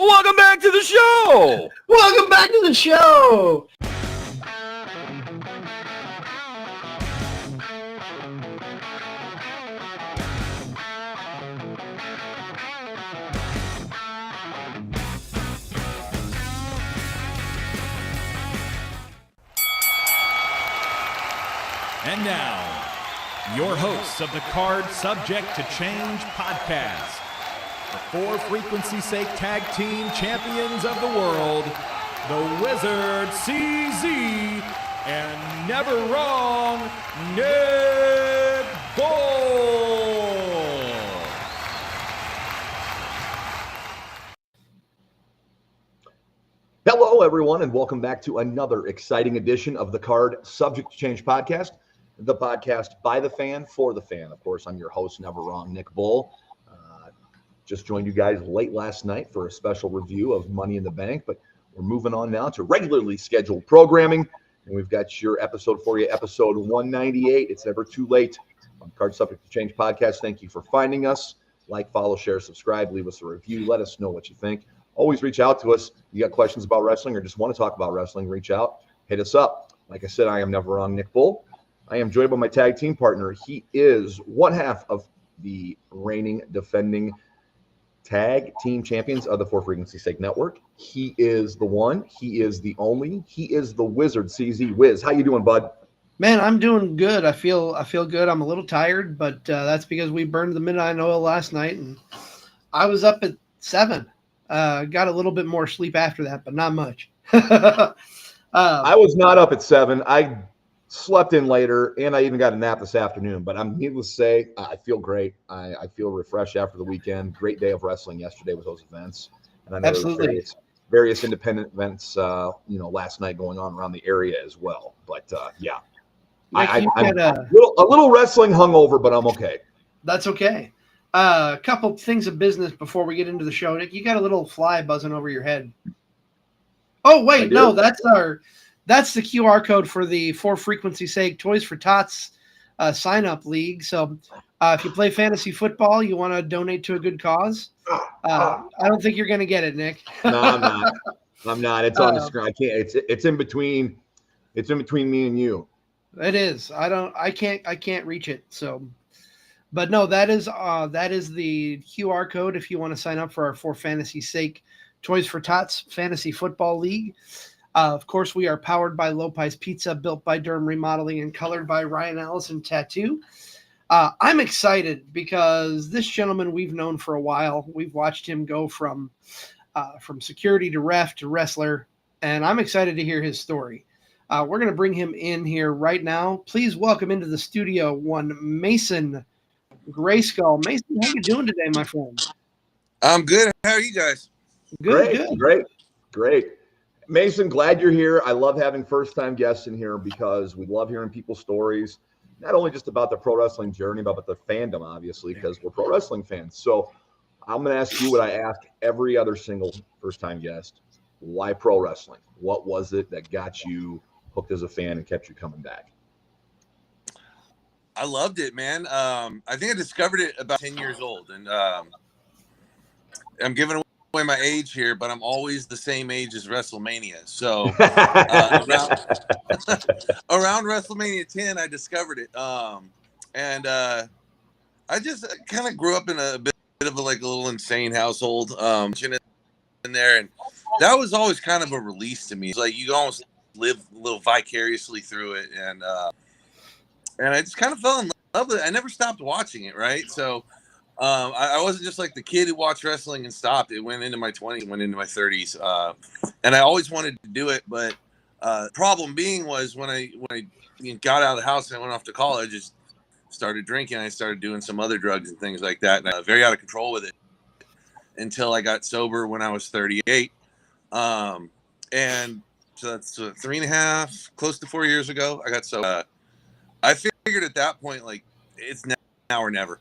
Welcome back to the show! Welcome back to the show! And now, your hosts of the Card Subject to Change podcast, the For Frequency's Sake Tag Team Champions of the World, the Wizard CZ, and Never Wrong Nick Bull. Hello, everyone, and welcome back to another exciting edition of the Card Subject to Change podcast, the podcast by the fan, for the fan. Of course, I'm your host, Never Wrong Nick Bull. Just joined you guys late last night for a special review of Money in the Bank, but we're moving on now to regularly scheduled programming, and we've got your episode for you, episode 198. It's never too late on Card Subject to Change podcast. Thank you for finding us. Like, follow, share, subscribe, leave us a review. Let us know what you think. Always reach out to us. You got questions about wrestling or just want to talk about wrestling, reach out, hit us up. Like I said, I am Never Wrong Nick Bull. I am joined by my tag team partner. He is one half of the reigning, defending tag team champions of the For Frequency's Sake Network. He is the one. He is the only. He is the Wizard CZ. Wiz, how you doing, bud? Man, I'm doing good. I feel good. I'm a little tired, but that's because we burned the midnight oil last night, and I was up at 7. Got a little bit more sleep after that, but not much. I was not up at 7. I slept in later, and I even got a nap this afternoon. But I'm needless to say, I feel great. I feel refreshed after the weekend. Great day of wrestling yesterday with those events, and I know Absolutely. various independent events, last night going on around the area as well. But yeah, I'm a little wrestling hungover, but I'm okay. That's okay. A couple things of business before we get into the show. Nick, you got a little fly buzzing over your head. Oh wait, no, that's the QR code for the For Frequency's Sake Toys for Tots sign up league. So if you play fantasy football, you want to donate to a good cause. I don't think you're going to get it, Nick. No, I'm not. I'm not. It's on the screen. I can't. It's in between. It's in between me and you. It is. I can't reach it. So. But no, that is the QR code if you want to sign up for our For Fantasy's Sake Toys for Tots Fantasy Football League. Of course, we are powered by Lopez Pizza, built by Durham Remodeling, and colored by Ryan Allison Tattoo. I'm excited because this gentleman we've known for a while. We've watched him go from security to ref to wrestler, and I'm excited to hear his story. We're going to bring him in here right now. Please welcome into the studio one Mason Greyskull. Mason, how you doing today, my friend? I'm good. How are you guys? Great. Mason, glad you're here. I love having first-time guests in here because we love hearing people's stories, not only just about the pro wrestling journey, but the fandom, obviously, because we're pro wrestling fans. So I'm going to ask you what I ask every other single first-time guest. Why pro wrestling? What was it that got you hooked as a fan and kept you coming back? I loved it, man. I think I discovered it about 10 years old, and I'm giving away my age here, but I'm always the same age as WrestleMania. So around WrestleMania 10, I discovered it, and I just kind of grew up in a bit of a little insane household, in there, and that was always kind of a release to me. It's like you almost live a little vicariously through it, and I just kind of fell in love with it. I never stopped watching it, right? So I wasn't just like the kid who watched wrestling and stopped. It went into my 20s, went into my 30s. And I always wanted to do it. But problem being was when I got out of the house and I went off to college, I just started drinking. I started doing some other drugs and things like that. And I was very out of control with it until I got sober when I was 38. And so that's 3.5, close to 4 years ago, I got sober. I figured at that point, like, it's now or never.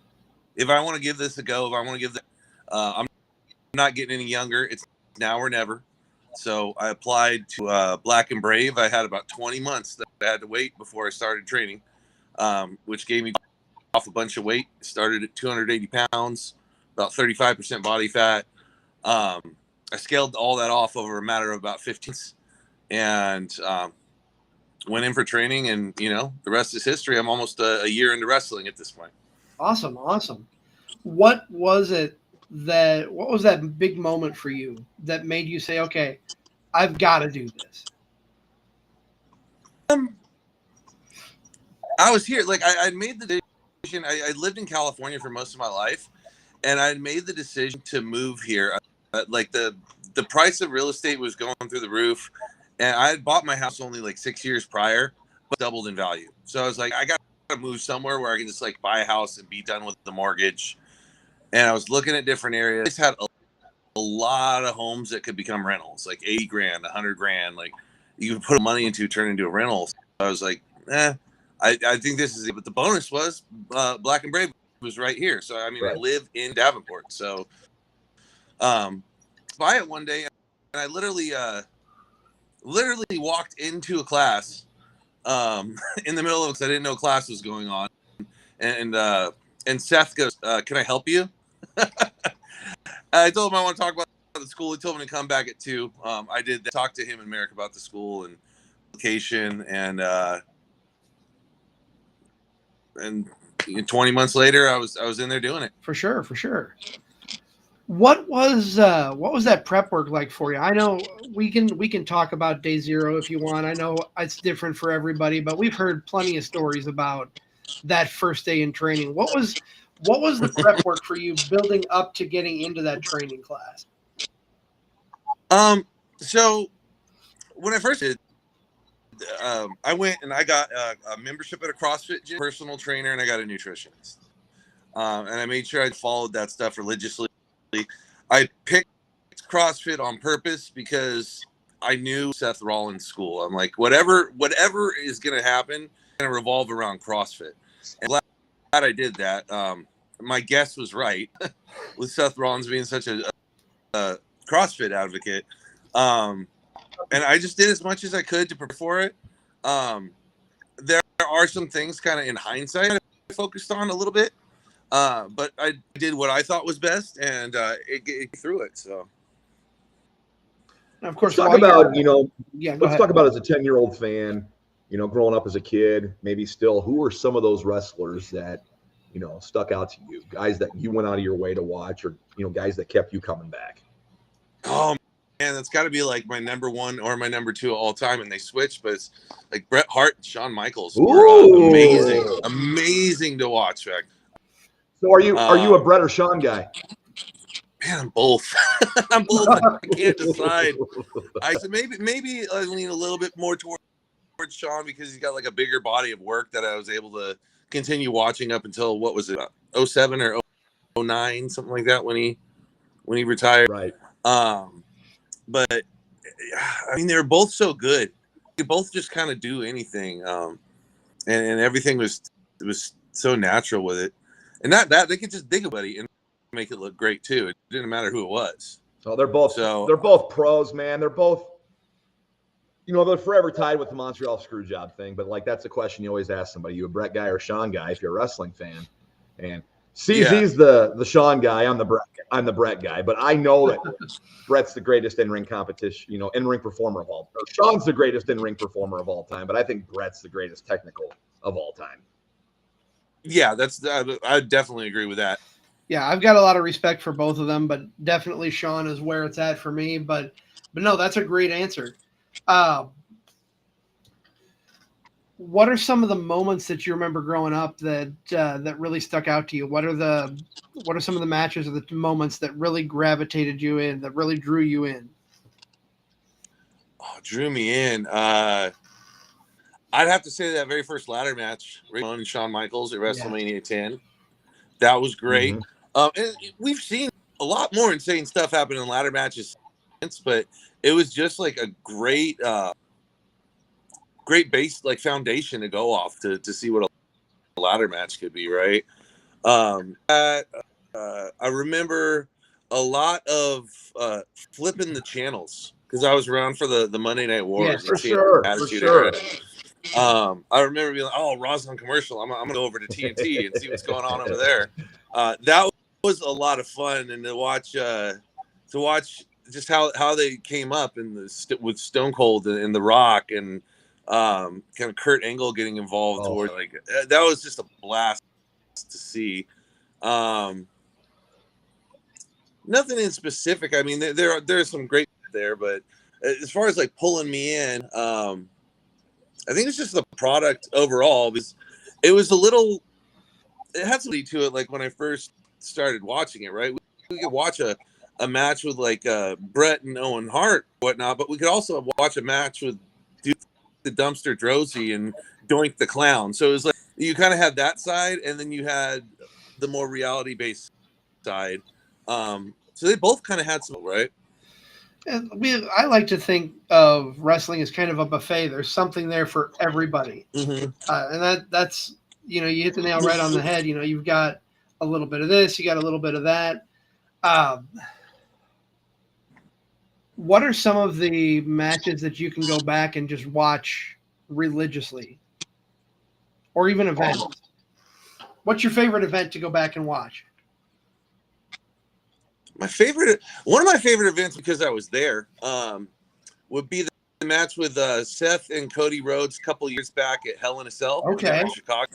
If I want to give this a go, if I want to give I'm not getting any younger. It's now or never. So I applied to Black and Brave. I had about 20 months that I had to wait before I started training, which gave me off a bunch of weight. Started at 280 pounds, about 35% body fat. I scaled all that off over a matter of about 15 and went in for training, and the rest is history. I'm almost a year into wrestling at this point. Awesome. What was that big moment for you that made you say, okay, I've got to do this? I was here. Like I made the decision. I lived in California for most of my life, and I made the decision to move here. Like the price of real estate was going through the roof, and I had bought my house only like 6 years prior, but doubled in value. So I was like, I got to move somewhere where I can just like buy a house and be done with the mortgage. And I was looking at different areas. I just had a lot of homes that could become rentals, like $80,000, $100,000. Like you could put money into, turn into a rental. So I was like, I think this is it. But the bonus was Black and Brave was right here. So, I mean, right. I live in Davenport. So buy it one day, and I literally walked into a class in the middle of it because I didn't know class was going on. And Seth goes, can I help you? I told him I want to talk about the school. He told me to come back at 2. I did talk to him and Merrick about the school and location, and 20 months later, I was in there doing it. For sure. What was that prep work like for you? I know we can talk about day zero if you want. I know it's different for everybody, but we've heard plenty of stories about that first day in training. What was the prep work for you building up to getting into that training class? So when I first did, I went and I got a membership at a CrossFit gym, personal trainer, and I got a nutritionist. And I made sure I followed that stuff religiously. I picked CrossFit on purpose because I knew Seth Rollins' school. I'm like, whatever is going to happen, it's going to revolve around CrossFit. And glad I did that. My guess was right with Seth Rollins being such a CrossFit advocate. And I just did as much as I could to prepare for it. There are some things kind of in hindsight I focused on a little bit. But I did what I thought was best, and it through it. So, and of course, let's talk about talk about as a 10-year-old fan, growing up as a kid, maybe still, who are some of those wrestlers that stuck out to you, guys that you went out of your way to watch, or guys that kept you coming back? Oh man, that's got to be like my number 1 or my number 2 of all time, and they switch, but it's like Bret Hart and Shawn Michaels were amazing to watch. Right? So are you a Bret or Shawn guy? Man, I'm both. I'm both. I can't decide. I said maybe I lean a little bit more towards Shawn because he's got like a bigger body of work that I was able to continue watching up until, what was it, 07 or 09, something like that, when he retired. Right. But I mean, they were both so good. They both just kind of do anything. And everything was so natural with it. And that they could just dig a buddy and make it look great too. It didn't matter who it was. So they're both pros, man. They're both, they're forever tied with the Montreal screw job thing. But like, that's a question you always ask somebody: you a Bret guy or Shawn guy if you're a wrestling fan? And CZ's the Shawn guy. I'm the Bret guy. But I know that Bret's the greatest in-ring competition, in-ring performer of all time. Shawn's the greatest in-ring performer of all time. But I think Bret's the greatest technical of all time. Yeah, I definitely agree with that. Yeah, I've got a lot of respect for both of them, but definitely Shawn is where it's at for me. But no, that's a great answer. What are some of the moments that you remember growing up that really stuck out to you? What are some of the matches or the moments that really gravitated you in, that really drew you in? Oh, drew me in. I'd have to say that very first ladder match, Ramon and Shawn Michaels at WrestleMania 10. That was great. And we've seen a lot more insane stuff happen in ladder matches since, but it was just like a great base, like foundation to go off to see what a ladder match could be, right? I remember a lot of flipping the channels because I was around for the Monday Night Wars. Yeah, for sure. I remember being like, "Oh, Raw's on commercial. I'm gonna go over to TNT and see what's going on over there." That was a lot of fun, and to watch just how they came up in with Stone Cold and The Rock and kind of Kurt Angle getting involved towards like that was just a blast to see. Nothing in specific. I mean, there's some great there, but as far as like pulling me in, I think it's just the product overall. Because it was it had something to it. Like when I first started watching it, right? We could watch a match with like Bret and Owen Hart, whatnot, but we could also watch a match with Duke the Dumpster Droese and Doink the Clown. So it was like you kind of had that side, and then you had the more reality based side. So they both kind of had some, right? And I like to think of wrestling as kind of a buffet. There's something there for everybody, and that's you hit the nail right on the head. You've got a little bit of this, you got a little bit of that. What are some of the matches that you can go back and just watch religiously, or even events? What's your favorite event to go back and watch? One of my favorite events, because I was there, would be the match with Seth and Cody Rhodes a couple years back at Hell in a Cell in Chicago.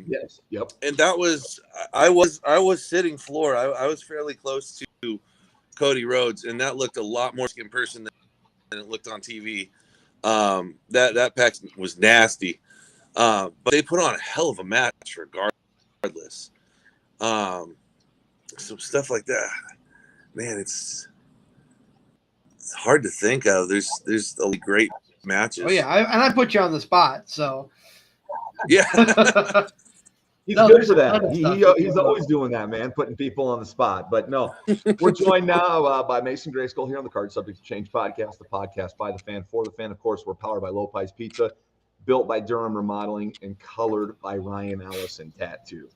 Yes. Yep. And that was I was sitting floor. I was fairly close to Cody Rhodes, and that looked a lot more in person than it looked on TV. That pack was nasty, but they put on a hell of a match regardless. Some stuff like that, man. It's hard to think of. There's a great matches. Oh yeah, I put you on the spot, so yeah. He's good for that. He's always doing that, man, putting people on the spot. But no, we're joined now by Mason Greyskull here on the Card Subject to Change podcast, the podcast by the fan for the fan. Of course, we're powered by Lopez Pizza, built by Durham Remodeling, and colored by Ryan Allison Tattoo.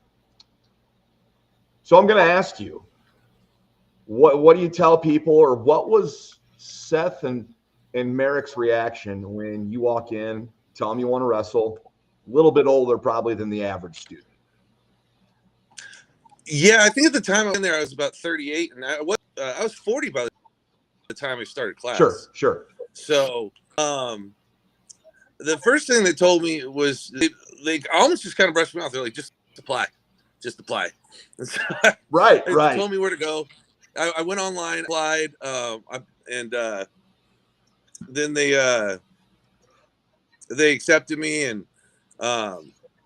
So I'm going to ask you, what do you tell people, or what was Seth and Merrick's reaction when you walk in, tell them you want to wrestle, a little bit older probably than the average student? Yeah, I think at the time I was in there, I was about 38, and I was 40 by the time I started class. Sure. So the first thing they told me was they almost just kind of brushed me off. They're like, just apply. Right. They told me where to go. I went online, applied, and then they accepted me and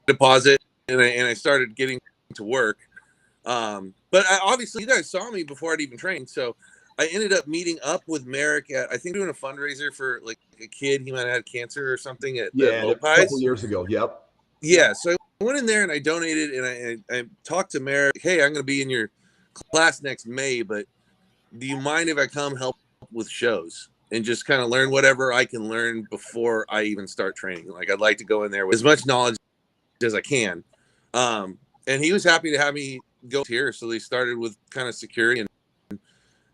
deposit, and I started getting to work. But obviously, you guys saw me before I'd even trained, so I ended up meeting up with Merrick at, I think, doing a fundraiser for like a kid. He might have had cancer or something at a couple years ago. Yep. Yeah, so I went in there and I donated, and I talked to Merrick. Hey, I'm going to be in your class next May, but do you mind if I come help with shows and just kind of learn whatever I can learn before I even start training? Like, I'd like to go in there with as much knowledge as I can. And he was happy to have me go here. So they started with kind of security, and a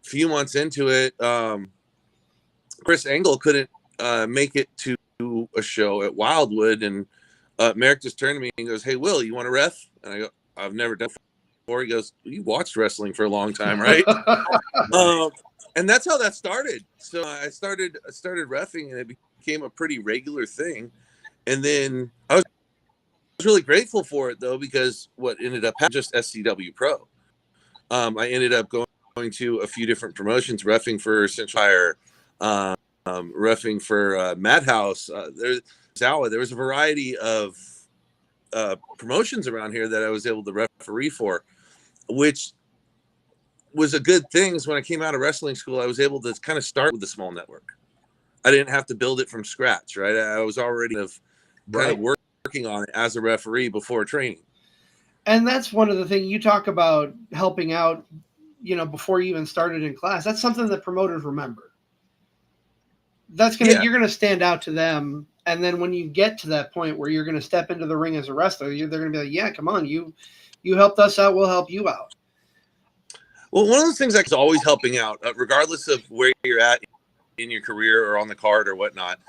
few months into it, Chris Angle couldn't make it to a show at Wildwood, and Merrick just turned to me and goes, "Hey, Will, you want to ref?" And I go, "I've never done it before." He goes, "You watched wrestling for a long time, right?" And that's how that started. So I started reffing, and it became a pretty regular thing. And then I was really grateful for it, though, because what ended up happening just SCW Pro. I ended up going to a few different promotions, reffing for Central Fire, reffing for Madhouse. There was a variety of promotions around here that I was able to referee for, which was a good thing. When I came out of wrestling school, I was able to kind of start with a small network. I didn't have to build it from scratch, right? I was already kind of working on it as a referee before training. And that's one of the things you talk about, helping out, before you even started in class. That's something that promoters remember. You're going to stand out to them. And then when you get to that point where you're going to step into the ring as a wrestler, they're going to be like, "Yeah, come on, you helped us out, we'll help you out." Well, one of those things that's always helping out, regardless of where you're at in your career or on the card or whatnot,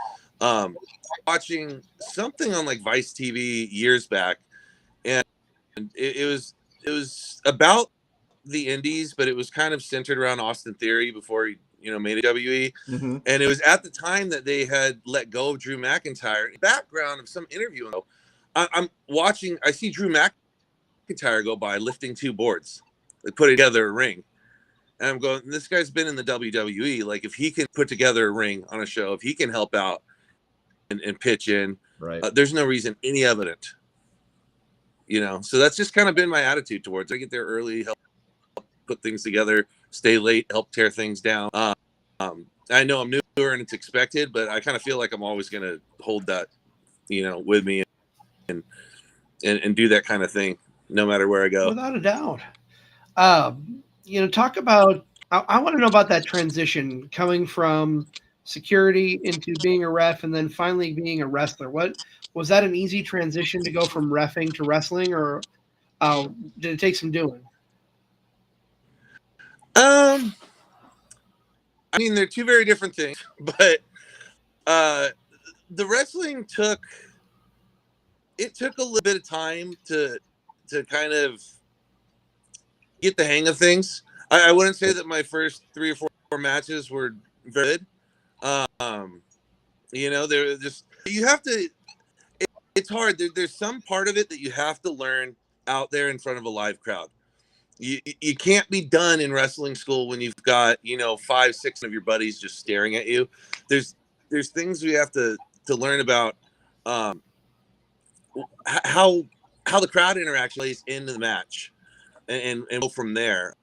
watching something on like Vice TV years back, and it was about the indies, but it was kind of centered around Austin Theory before he, made a WWE. Mm-hmm. And it was at the time that they had let go of Drew McIntyre. In the background of some interview, I'm watching, I see Drew McIntyre go by lifting 2 boards. They put together a ring. And I'm going, this guy's been in the WWE. Like, if he can put together a ring on a show, if he can help out and pitch in, right. There's no reason any evident. So that's just kind of been my attitude towards it. I get there early, help put things together, stay late, help tear things down. I know I'm newer and it's expected, but I kind of feel like I'm always going to hold that, with me and do that kind of thing, no matter where I go. Without a doubt. Talk about, I want to know about that transition coming from security into being a ref and then finally being a wrestler. What was that, an easy transition to go from reffing to wrestling, or did it take some doing? I mean, they're 2 very different things, but the wrestling took a little bit of time to kind of get the hang of things. I wouldn't say that my first 3 or 4 matches were very good. They're just, you have to, it's hard. There's some part of it that you have to learn out there in front of a live crowd. You can't be done in wrestling school when you've got 5, 6 of your buddies just staring at you. There's things we have to learn about how the crowd interaction plays into the match and go from there.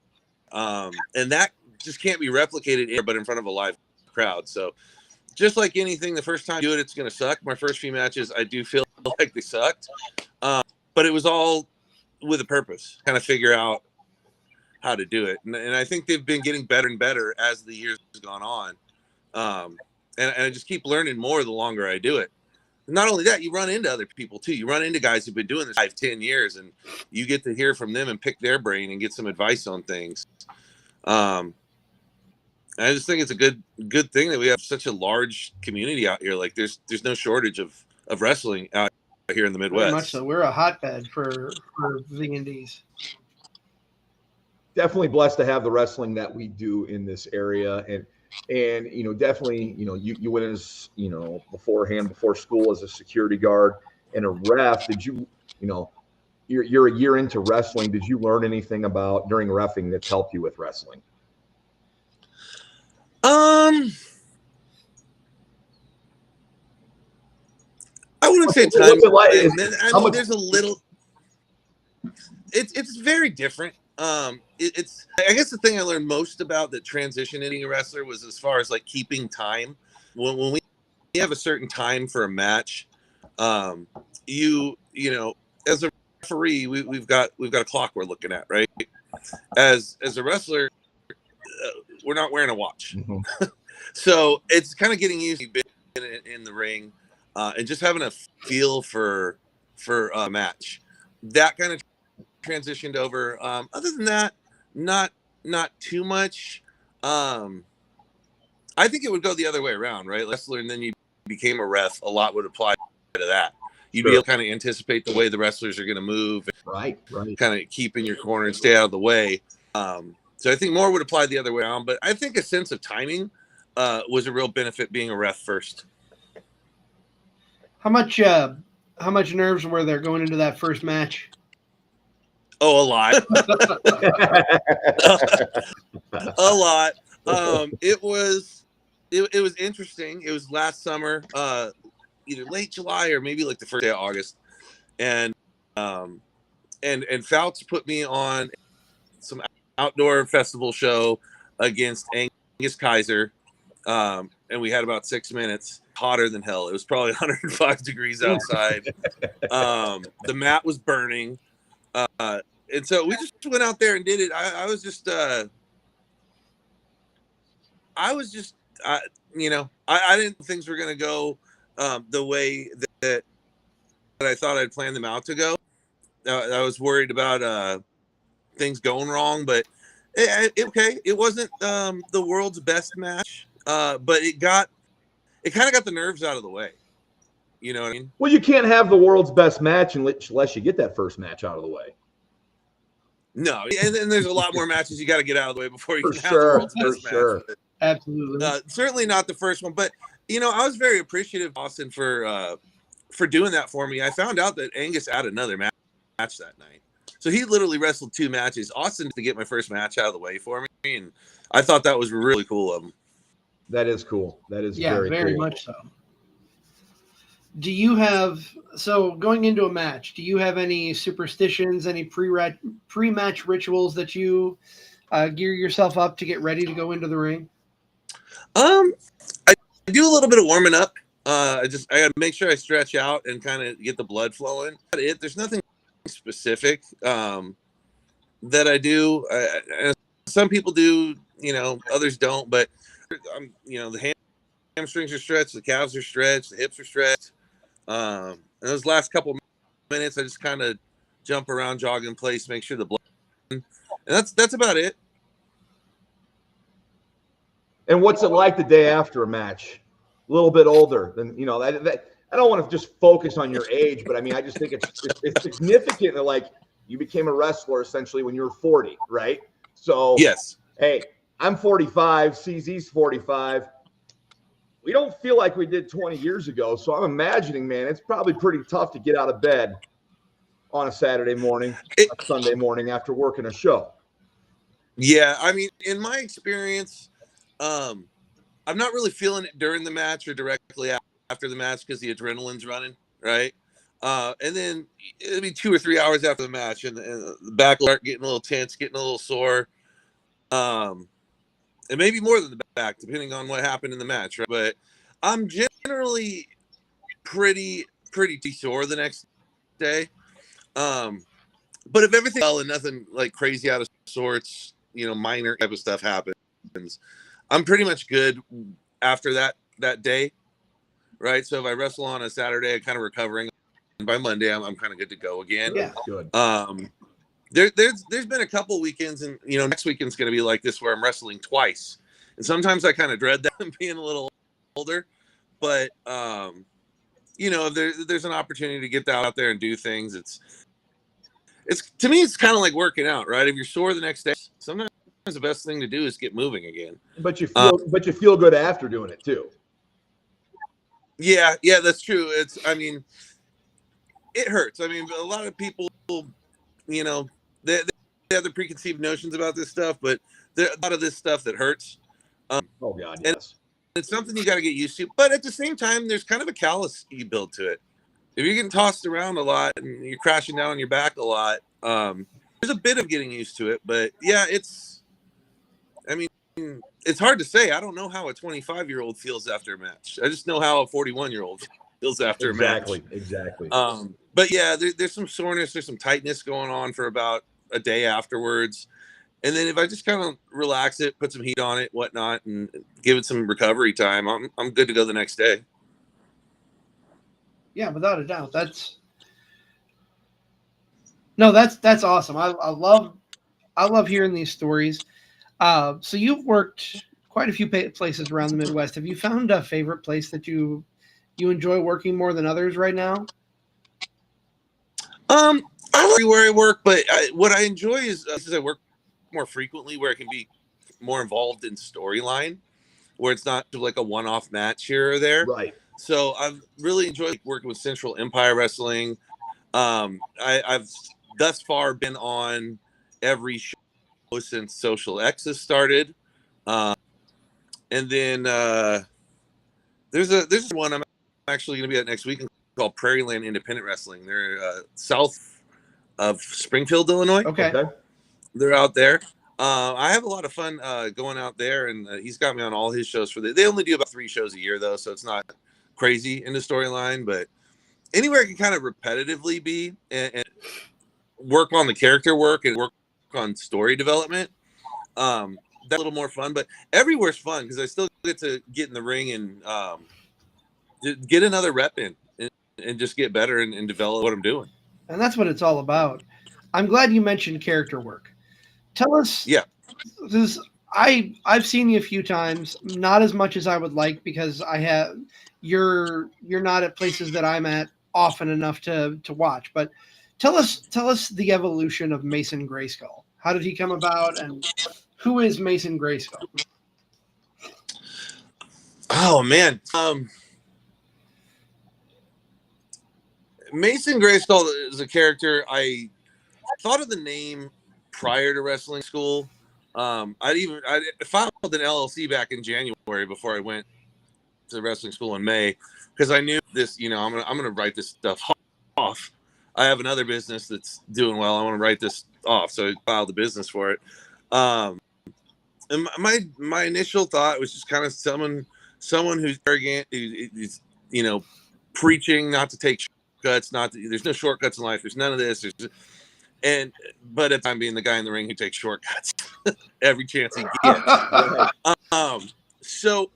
And that just can't be replicated but in front of a live crowd. So just like anything, the first time you do it, it's going to suck. My first few matches, I do feel like they sucked, but it was all with a purpose, kind of figure out how to do it. And I think they've been getting better and better as the years have gone on. And I just keep learning more the longer I do it. Not only that, you run into other people too. You run into guys who've been doing this 5-10 years, and you get to hear from them and pick their brain and get some advice on things. I just think it's a good thing that we have such a large community out here. Like there's no shortage of wrestling out here in the Midwest. Very much so. We're a hotbed for the indies. Definitely blessed to have the wrestling that we do in this area, and definitely you went as before school as a security guard and a ref. Did you you're a year into wrestling? Did you learn anything about during reffing that's helped you with wrestling? I wouldn't say time. There's a little. It's very different. It's I guess the thing I learned most about the transition into a wrestler was as far as like keeping time. When we have a certain time for a match, you as a referee, we've got a clock we're looking at, right? As a wrestler, we're not wearing a watch. Mm-hmm. So it's kind of getting used to being in the ring and just having a feel for a match. That kind of transitioned over. Other than that, not too much. I think it would go the other way around, right? Wrestler, and then you became a ref. A lot would apply to that. You'd be able to kind of anticipate the way the wrestlers are going to move, right? Kind of keep in your corner and stay out of the way. So I think more would apply the other way around. But I think a sense of timing was a real benefit being a ref first. How much nerves were there going into that first match? Oh, a lot. A lot. It was interesting. It was last summer, either late July or maybe like the first day of August. And Fouts put me on some outdoor festival show against Angus Kaiser. And we had about 6 minutes. Hotter than hell. It was probably 105 degrees outside. The mat was burning. And so we just went out there and did it. I didn't think things were going to go the way that I thought I'd planned them out to go. I was worried about things going wrong, but it wasn't the world's best match, but it kind of got the nerves out of the way. You know what I mean? Well, you can't have the world's best match unless you get that first match out of the way. No, and there's a lot more matches you got to get out of the way before you For can have the sure, world's for best sure. match. Absolutely. Certainly not the first one, but I was very appreciative of Austin for doing that for me. I found out that Angus had another match that night, so he literally wrestled 2 matches. Austin to get my first match out of the way for me, and I thought that was really cool of him. That is cool. That is very cool. much so. Do you have, so going into a match, do you have any superstitions, any pre-match rituals that you gear yourself up to get ready to go into the ring? I do a little bit of warming up. I got to make sure I stretch out and kind of get the blood flowing. There's nothing specific that I do. Some people do, others don't. But the hamstrings are stretched, the calves are stretched, the hips are stretched. And those last couple minutes, I just kind of jump around, jog in place, make sure the blood. And that's about it. And what's it like the day after a match? A little bit older than that. I don't want to just focus on your age, but I mean, I just think it's significant that like you became a wrestler essentially when you were 40, right? So yes, hey, I'm 45, CZ's 45. We don't feel like we did 20 years ago. So I'm imagining, man, it's probably pretty tough to get out of bed on a Saturday morning, a Sunday morning after working a show. Yeah, I mean, in my experience, I'm not really feeling it during the match or directly after the match because the adrenaline's running, right? And then it'll be 2 or 3 hours after the match, and the back will start getting a little tense, getting a little sore. And maybe more than the back, depending on what happened in the match, right? But I'm generally pretty sore the next day. But if everything well and nothing like crazy out of sorts, minor type of stuff happens, I'm pretty much good after that day, right? So if I wrestle on a Saturday, I'm kind of recovering. And by Monday, I'm kind of good to go again. Yeah, good. There's been a couple weekends, and next weekend's going to be like this where I'm wrestling twice, and sometimes I kind of dread that being a little older, but if there's an opportunity to get out there and do things, it's to me it's kind of like working out, right? If you're sore the next day, sometimes the best thing to do is get moving again. But you feel good after doing it too. Yeah, that's true. It hurts. I mean, a lot of people, they have the preconceived notions about this stuff, but there's a lot of this stuff that hurts. Oh God, yes. And it's something you got to get used to. But at the same time, there's kind of a callous you build to it. If you're getting tossed around a lot and you're crashing down on your back a lot, there's a bit of getting used to it. But yeah, it's hard to say. I don't know how a 25-year-old feels after a match. I just know how a 41-year-old feels after a match. Exactly. But yeah, there's some soreness, there's some tightness going on for about a day afterwards. And then if I just kind of relax it, put some heat on it, whatnot, and give it some recovery time, I'm good to go the next day. Yeah, without a doubt. That's awesome. I love hearing these stories. So you've worked quite a few places around the Midwest. Have you found a favorite place that you enjoy working more than others right now? I like where I work, but what I enjoy is I work more frequently where I can be more involved in storyline, where it's not like a one-off match here or there. Right. So I've really enjoyed working with Central Empire Wrestling. I've thus far been on every show since Social X has started. And then there's one I'm actually going to be at next week called Prairie Land Independent Wrestling. They're south of Springfield, Illinois. Okay. They're out there. I have a lot of fun going out there, and he's got me on all his shows they only do about 3 shows a year though, so it's not crazy in the storyline, but anywhere I can kind of repetitively be and work on the character work and work on story development. That's a little more fun, but everywhere's fun because I still get to get in the ring and get another rep in and just get better and develop what I'm doing. And that's what it's all about. I'm glad you mentioned character work. Tell us. Yeah. I've seen you a few times, not as much as I would like because you're not at places that I'm at often enough to watch. But tell us the evolution of Mason Greyskull. How did he come about, and who is Mason Greyskull? Oh man, Mason Greyskull is a character. I thought of the name prior to wrestling school. I filed an LLC back in January before I went to wrestling school in May, because I knew this. I'm gonna write this stuff off. I have another business that's doing well. I want to write this off, so I filed the business for it. And my initial thought was just kind of someone who's arrogant, who's preaching not to take shortcuts. There's no shortcuts in life. There's none of this. But at the time being the guy in the ring who takes shortcuts every chance he gets. So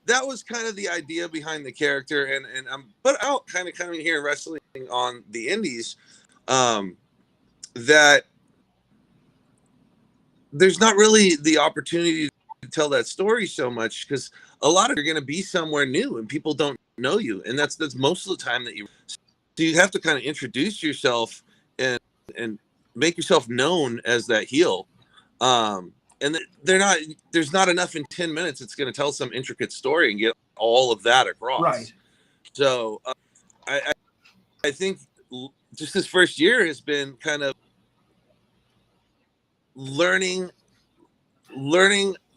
that was kind of the idea behind the character, and I'm out kind of coming here wrestling on the indies, that there's not really the opportunity to tell that story so much, because a lot of you're going to be somewhere new and people don't know you, and that's most of the time that you. So you have to kind of introduce yourself and make yourself known as that heel. And there's not enough in 10 minutes. It's going to tell some intricate story and get all of that across. Right. So I think just this first year has been kind of learning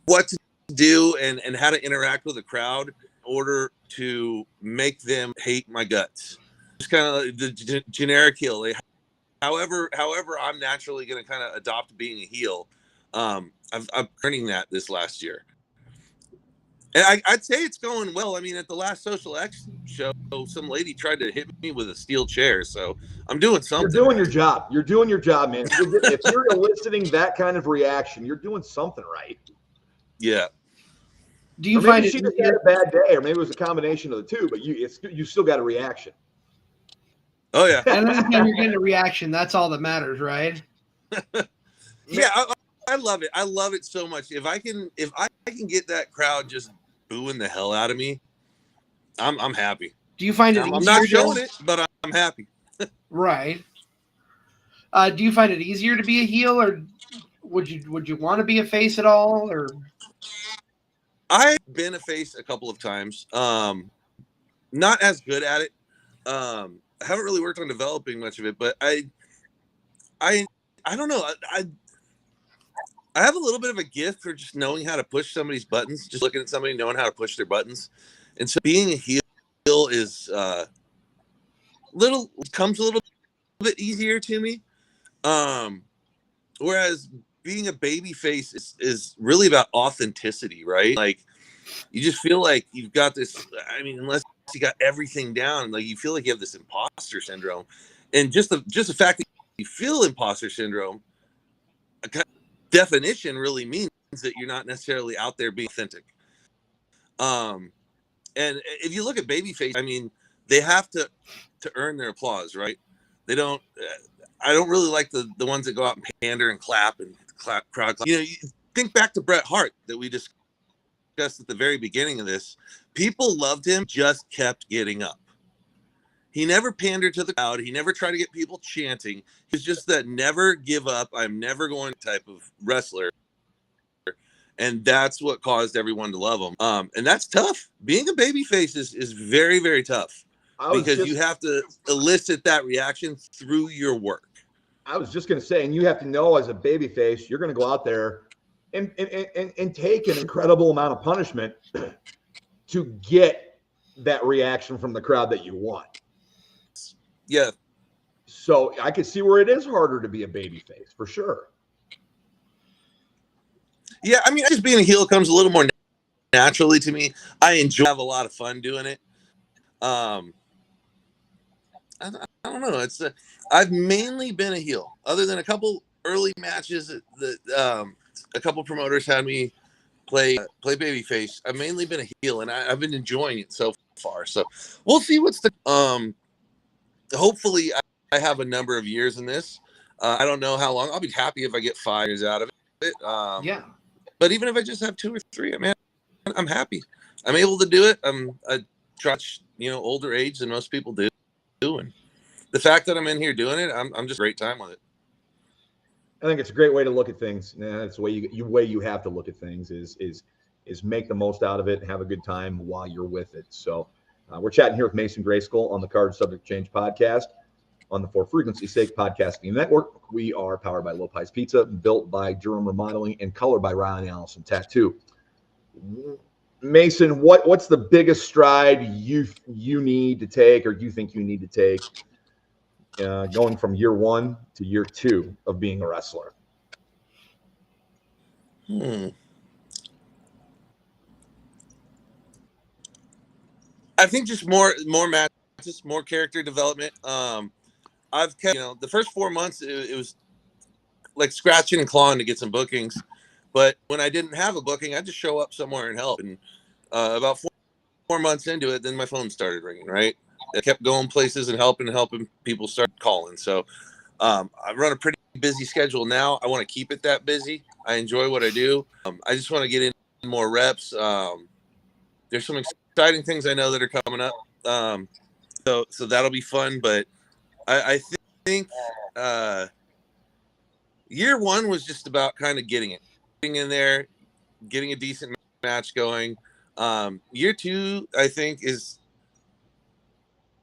what to do and how to interact with the crowd in order to make them hate my guts. Just kind of the generic heel. However, I'm naturally going to kind of adopt being a heel. I'm learning that this last year, and I'd say it's going well. I mean, at the last Social X show, some lady tried to hit me with a steel chair, so I'm doing something. You're doing your job. You're doing your job, man. If you're eliciting that kind of reaction, you're doing something right. Yeah. Do you find she just had a bad day, or maybe it was a combination of the two? But you still got a reaction. Oh yeah. And anytime you're getting a reaction, that's all that matters, right? Yeah, I love it. I love it so much. If I can get that crowd just booing the hell out of me, I'm happy. Do you find it I'm easier? not showing it, but I'm happy. Right. Do you find it easier to be a heel, or would you want to be a face at all? Or I've been a face a couple of times. Not as good at it. I haven't really worked on developing much of it, but I don't know. I have a little bit of a gift for just knowing how to push somebody's buttons, just looking at somebody knowing how to push their buttons. And so being a heel is comes a little bit easier to me. Whereas being a baby face is really about authenticity, right? Like you just feel like you've got this, I mean, unless you got everything down, like you feel like you have this imposter syndrome. And just the fact that you feel imposter syndrome, definition really means that you're not necessarily out there being authentic. And if you look at babyface, I mean, they have to earn their applause, right? They don't. I don't really like the ones that go out and pander and clap crowd. You think back to Bret Hart that we discussed at the very beginning of this. People loved him, just kept getting up. He never pandered to the crowd. He never tried to get people chanting. He's just that never give up, I'm never going type of wrestler. And that's what caused everyone to love him. And that's tough. Being a babyface is very, very tough because you have to elicit that reaction through your work. I was just going to say, and you have to know as a babyface, you're going to go out there and take an incredible amount of punishment to get that reaction from the crowd that you want. Yeah. So I could see where it is harder to be a babyface for sure. Yeah, I mean, just being a heel comes a little more naturally to me. I have a lot of fun doing it. I don't know. I've mainly been a heel, other than a couple early matches that a couple promoters had me play babyface. I've mainly been a heel, and I've been enjoying it so far. So we'll see what's the. Hopefully, I have a number of years in this. I don't know how long. I'll be happy if I get 5 years out of it. Yeah. But even if I just have 2 or 3, I'm happy. I'm able to do it. I'm a older age than most people do. And the fact that I'm in here doing it, I'm just a great time with it. I think it's a great way to look at things. And that's the way you have to look at things is make the most out of it and have a good time while you're with it. So we're chatting here with Mason Greyskull on the Card Subject Change podcast on the For Frequency's Sake Podcasting Network. We are powered by Low Pies Pizza, built by Durham Remodeling, and colored by Ryan Allison Tattoo. Mason, what's the biggest stride you need to take, or you think you need to take, going from year 1 to year 2 of being a wrestler? I think just more matches, more character development. I've kept, the first 4 months it was like scratching and clawing to get some bookings, but when I didn't have a booking, I just show up somewhere and help. And about 4 months into it, then my phone started ringing. Right, I kept going places and helping. People started calling. So I run a pretty busy schedule now. I want to keep it that busy. I enjoy what I do. I just want to get in more reps. There's some exciting things I know that are coming up. So that'll be fun. But I think year 1 was just about kind of getting in there, getting a decent match going. Year 2, I think, is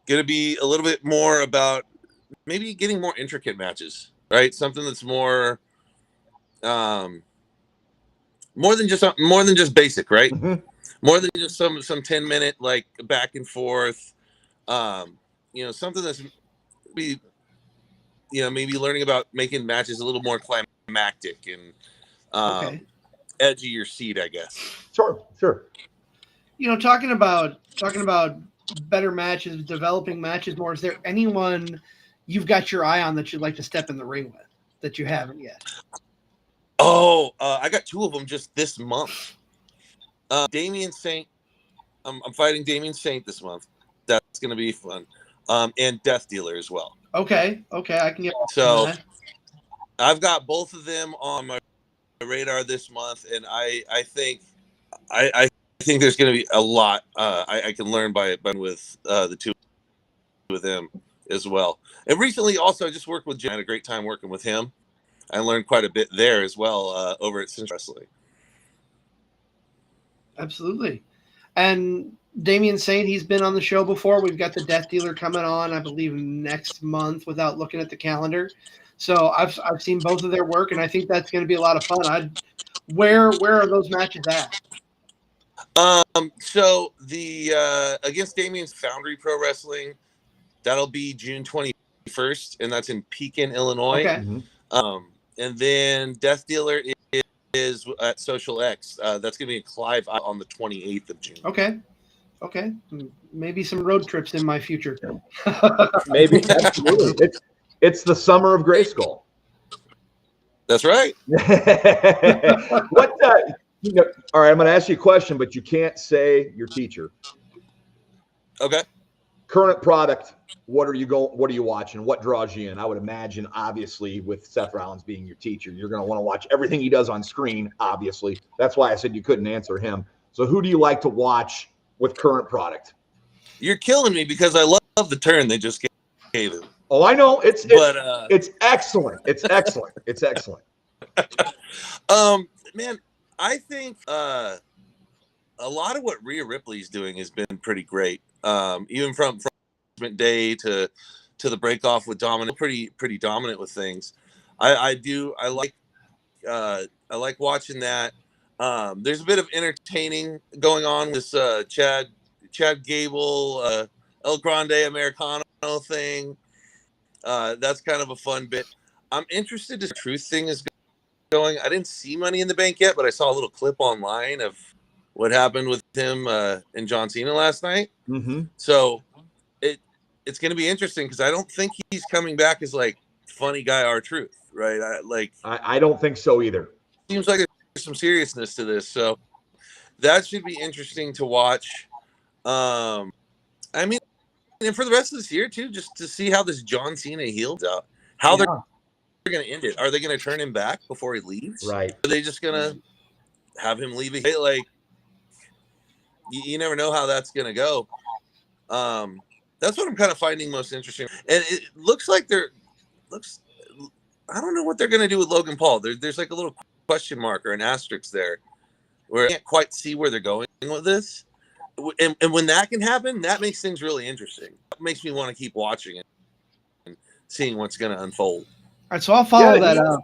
going to be a little bit more about maybe getting more intricate matches, right? Something that's more than just basic, right? Mm-hmm. More than just some 10-minute like back and forth. Something that's maybe learning about making matches a little more climactic and edge of your seat, I guess. Sure. Talking about better matches, developing matches more. Is there anyone you've got your eye on that you'd like to step in the ring with that you haven't yet? Oh, I got 2 of them just this month. Damian Saint. I'm fighting Damian Saint this month. That's going to be fun. And Death Dealer as well. Okay, I can get. So I've got both of them on my radar this month, and I think there's going to be a lot I can learn by with the 2 of them as well. And recently, also, I just worked with Jim. I had a great time working with him. I learned quite a bit there as well over at Central Wrestling. Absolutely. And Damian Saint, he's been on the show before. We've got the Death Dealer coming on, I believe, next month without looking at the calendar. So I've seen both of their work, and I think that's going to be a lot of fun. Where are those matches at? So the against Damian's Foundry Pro Wrestling, that'll be June 21st, and that's in Pekin, Illinois. Okay. Mm-hmm. And then Death Dealer is at Social X. That's going to be in Clive on the 28th of June. Okay. Maybe some road trips in my future. Maybe. Absolutely. It's the summer of Greyskull. That's right. What? All right, I'm going to ask you a question, but you can't say your teacher. Okay. Current product. What are you watching? What draws you in? I would imagine, obviously, with Seth Rollins being your teacher, you're going to want to watch everything he does on screen, obviously. That's why I said you couldn't answer him. So who do you like to watch with current product? You're killing me because I love the turn they just gave him. Oh, I know. It's excellent. It's excellent. It's excellent. Man, I think a lot of what Rhea Ripley's doing has been pretty great. Even from Day to the break off with Dominic, pretty dominant with things. I like watching that. There's a bit of entertaining going on with Chad Gable, El Grande Americano thing. That's kind of a fun bit. I'm interested to see the Truth thing is going. I didn't see Money in the Bank yet, but I saw a little clip online of what happened with him and John Cena last night. Mm-hmm. So it's going to be interesting because I don't think he's coming back as like funny guy R-Truth, right? I don't think so either. Seems like there's some seriousness to this, so that should be interesting to watch. I mean, and for the rest of this year too, just to see how this John Cena heals out, how they're going to end it. Are they going to turn him back before he leaves? Right? Are they just going to have him leave? Like, you never know how that's going to go. That's what I'm kind of finding most interesting. And it looks like I don't know what they're going to do with Logan Paul. There's like a little question mark or an asterisk there where I can't quite see where they're going with this. And when that can happen, that makes things really interesting. It makes me want to keep watching it and seeing what's going to unfold. All right, so I'll follow that up.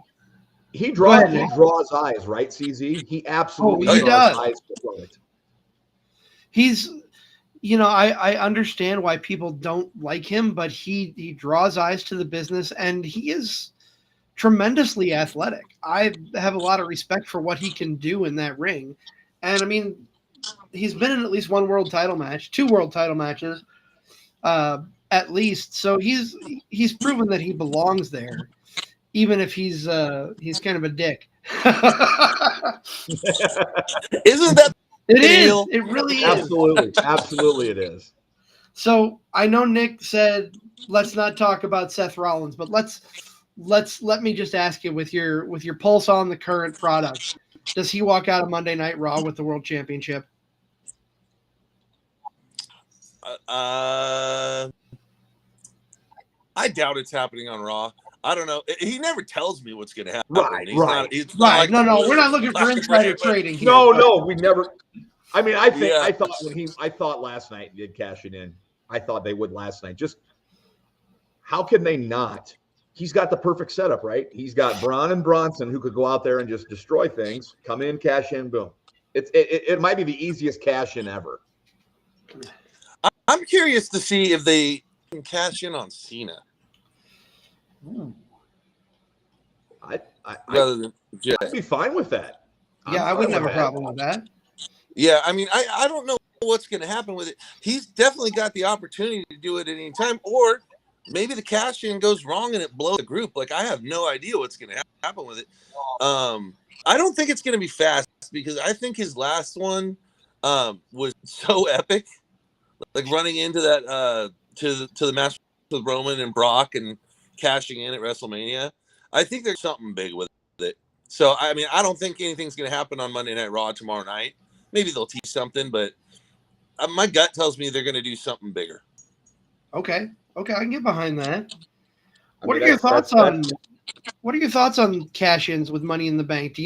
He draws eyes, right, CZ? He absolutely draws eyes from it. He's, I understand why people don't like him, but he draws eyes to the business, and he is tremendously athletic. I have a lot of respect for what he can do in that ring. And I mean, he's been in at least one world title match, 2 world title matches, at least. So he's proven that he belongs there, even if he's kind of a dick. Isn't that it is? It really is. Absolutely it is. So I know Nick said let's not talk about Seth Rollins, but let me just ask you, with your pulse on the current product, does he walk out of Monday Night Raw with the World Championship? I doubt it's happening on Raw. I don't know. He never tells me what's going to happen. Right. Like, no, we're not looking for insider trading here. No, we never. I mean, I thought last night he did cash it in. I thought they would last night. Just how can they not? He's got the perfect setup, right? He's got Braun and Bronson who could go out there and just destroy things, come in, cash in, boom. It might be the easiest cash in ever. I'm curious to see if they can cash in on Cena. I'd be fine with that. I wouldn't have a problem with that. Yeah, I mean, I don't know what's going to happen with it. He's definitely got the opportunity to do it at any time, or maybe the cash in goes wrong and it blows the group. Like, I have no idea what's going to happen with it. I don't think it's going to be fast, because I think his last one was so epic, like running into that to the match with Roman and Brock and cashing in at WrestleMania. I think there's something big with it. So, I mean, I don't think anything's going to happen on Monday Night Raw tomorrow night. Maybe they'll tease something, but my gut tells me they're going to do something bigger. Okay, I can get behind that. What are your thoughts on cash-ins with Money in the Bank?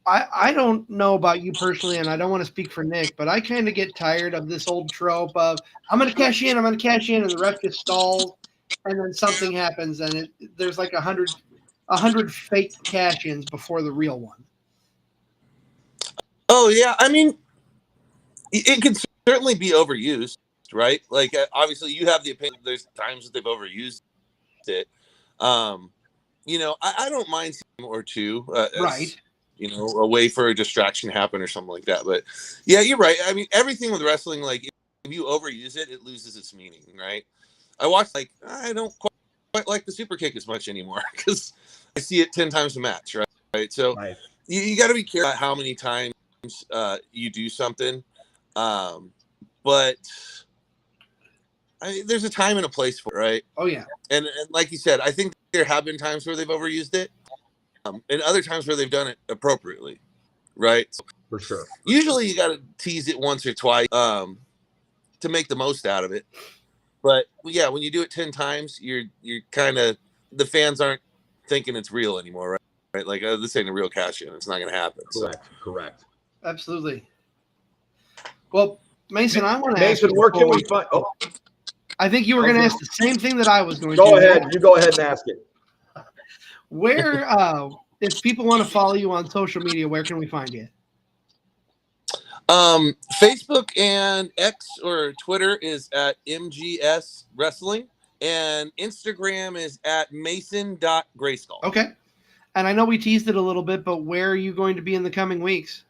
I don't know about you personally, and I don't want to speak for Nick, but I kind of get tired of this old trope of I'm going to cash in, and the ref just stalls, and then something happens, and there's like 100 fake cash-ins before the real one. Oh yeah, I mean, it can certainly be overused, right? Like, obviously, you have the opinion. There's times that they've overused it. I don't mind seeing or two, right? A way for a distraction to happen or something like that. But yeah, you're right. I mean, everything with wrestling, like, if you overuse it, it loses its meaning, right? I watch, like, I don't quite like the super kick as much anymore because I see it 10 times a match, right? So you got to be careful about how many times you do something. But there's a time and a place for it, right? Oh yeah. And like you said, I think there have been times where they've overused it, and other times where they've done it appropriately, right? So for sure. Usually you got to tease it once or twice to make the most out of it. But yeah, when you do it 10 times, you're kind of, the fans aren't thinking it's real anymore, right? Like, this ain't a real cash in. It's not going to happen. Correct. Absolutely. Well, Mason, I want to ask you. Where can we find? Oh, I think you were going to ask the same thing that I was going to. Go ahead. You go ahead and ask it. Where, if people want to follow you on social media, where can we find you? Facebook and X or Twitter is at MGS Wrestling, and Instagram is at mason.greyskull. Okay. And I know we teased it a little bit, but where are you going to be in the coming weeks?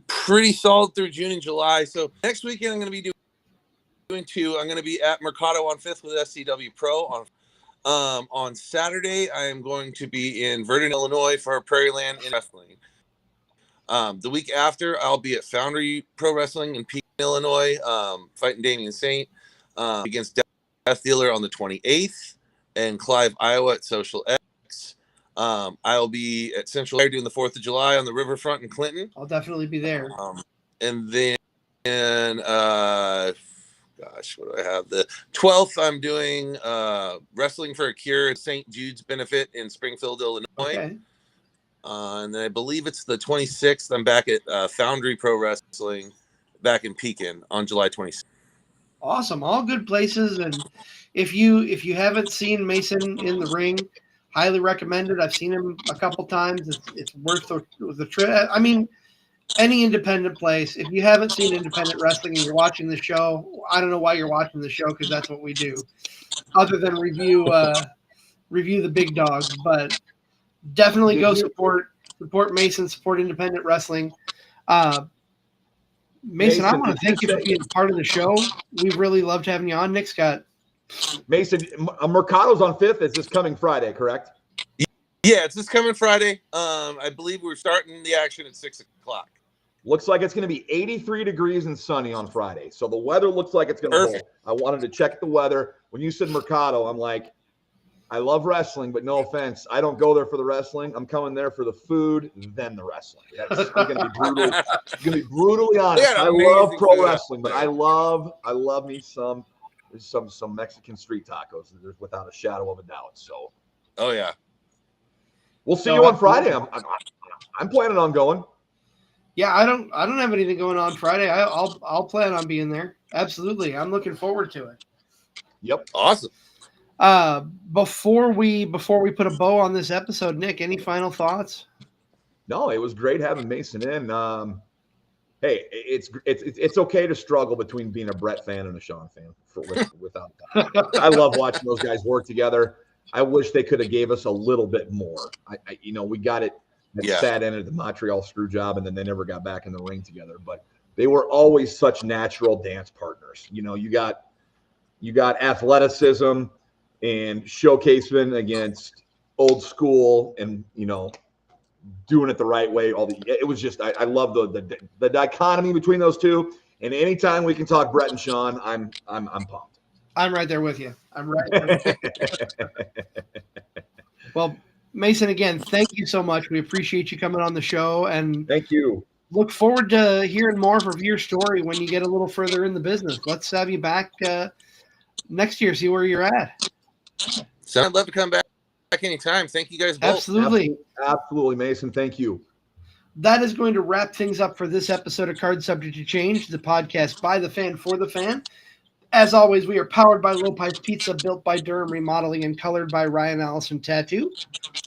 Pretty solid through June and July. So next weekend I'm going to be doing 2. I'm going to be at Mercado on 5th with SCW Pro. On Saturday, I am going to be in Vernon, Illinois for Prairieland in wrestling. The week after, I'll be at Foundry Pro Wrestling in Pekin, Illinois, fighting Damian Saint against Death Dealer on the 28th, and Clive, Iowa at Social X. I'll be at Central Air doing the 4th of July on the riverfront in Clinton. I'll definitely be there. And then gosh, what do I have? The 12th, I'm doing Wrestling for a Cure at St. Jude's Benefit in Springfield, Illinois. Okay. And then I believe it's the 26th. I'm back at Foundry Pro Wrestling back in Pekin on July 26th. Awesome. All good places. And if you haven't seen Mason in the ring, highly recommend it. I've seen him a couple times. It's worth the trip. I mean, any independent place. If you haven't seen independent wrestling and you're watching the show, I don't know why you're watching the show, because that's what we do, other than review the big dogs. But definitely go support Mason, support independent wrestling. Mason, I want to thank you for being part of the show. We've really loved having you on. Nick's got Mason, Mercado's on 5th. It's this coming Friday, correct? Yeah, it's this coming Friday. I believe we're starting the action at 6 o'clock. Looks like it's going to be 83 degrees and sunny on Friday. So the weather looks like it's going to hold. I wanted to check the weather. When you said Mercado, I'm like, I love wrestling, but no offense, I don't go there for the wrestling. I'm coming there for the food, then the wrestling. That's going to be brutal. It's going to be brutally honest. I love pro wrestling, but I love me some Mexican street tacos. There's without a shadow of a doubt. So, oh yeah, we'll see you on Friday. I'm planning on going. Yeah, I don't have anything going on Friday. I'll plan on being there. Absolutely, I'm looking forward to it. Yep, awesome. Before we put a bow on this episode, Nick, any final thoughts? No, it was great having Mason in. Hey, it's okay to struggle between being a Brett fan and a Sean fan, without doubt. I love watching those guys work together. I wish they could have gave us a little bit more. We got it at sad end of the Montreal screw job, and then they never got back in the ring together. But they were always such natural dance partners. You got athleticism and showcasing against old school, and doing it the right way. It was just I love the dichotomy between those two. And anytime we can talk Brett and Sean, I'm pumped. I'm right there with you. I'm right there with you. Well, Mason, again, thank you so much. We appreciate you coming on the show, and thank you. Look forward to hearing more of your story when you get a little further in the business. Let's have you back next year, see where you're at. So I'd love to come back anytime. Thank you guys both. Absolutely, Mason. Thank you. That is going to wrap things up for this episode of Card Subject to Change, the podcast by the fan for the fan. As always, we are powered by Lopez Pizza, built by Durham Remodeling, and colored by Ryan Allison Tattoo.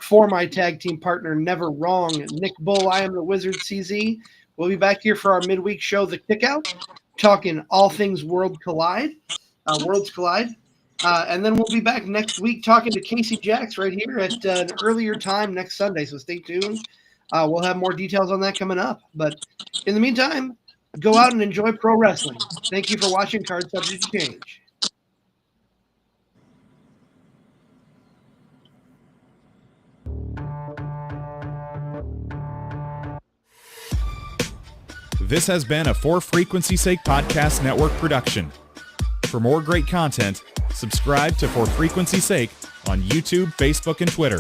For my tag team partner, Never Wrong, Nick Bull, I am the Wizard CZ. We'll be back here for our midweek show, The Kickout, talking all things Worlds Collide. And then we'll be back next week talking to Casey Jacks right here at an earlier time next Sunday, so stay tuned. We'll have more details on that coming up. But in the meantime, go out and enjoy pro wrestling. Thank you for watching Card Subject to Change. This has been a For Frequency's Sake Podcast Network production. For more great content, subscribe to For Frequency's Sake on YouTube, Facebook, and Twitter.